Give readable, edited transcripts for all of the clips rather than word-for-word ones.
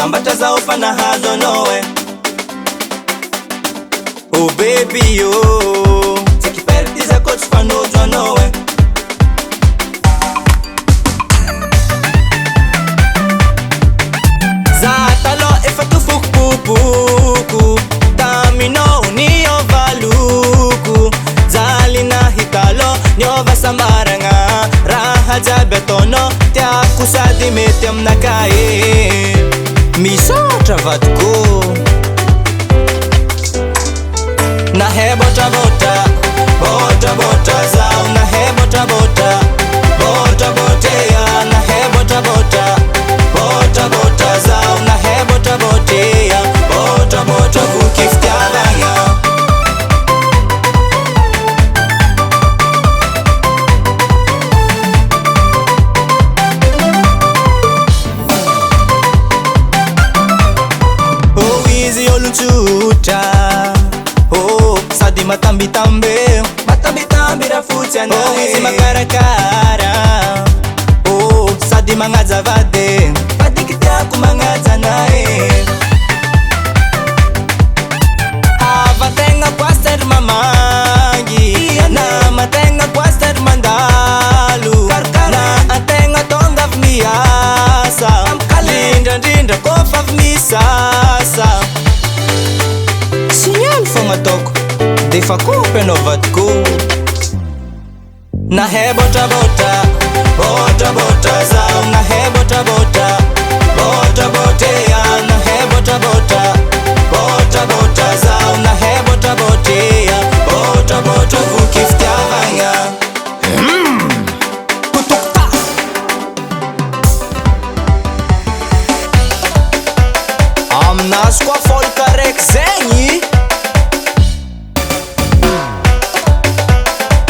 Sambata za ufana hazo nowe. Oh baby yo, zikipertiza kots fanozwa nowe. Zatalo efatu fukpupuku, tamino uniyo valuku. Zalina hitalo nyova sambaranga, raha jabetono tia kusadi metem nakae. Misotra vatko na he botrabota, botrabota zao na he botrabota, botrabotea na he botrabota, botrabota zao na he botrabotea, botrabota kukiftiabanga. Oh easy oluchuta, oh sadi matambi tambe, matambi tambi rafutia na oh easy makarakara, oh sadi mangaza vade, vade kitia kumangaza nae. Avatenga kwa ser mamangi, na matenga kwa ser mandalu, na atenga tonga vmiasa, linda linda kofa vmisasa. Signal fonga toko, defa kupe no vatko. Na he botrabota, botrabota zao na he botrabota, botrabotea na he botrabota, botrabota zao na he botrabotea, botrabota kukiftiabanga. Kutukta amnas kwa folkarek zenyi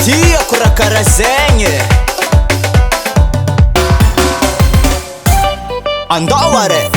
tia kurakara zenye andaware.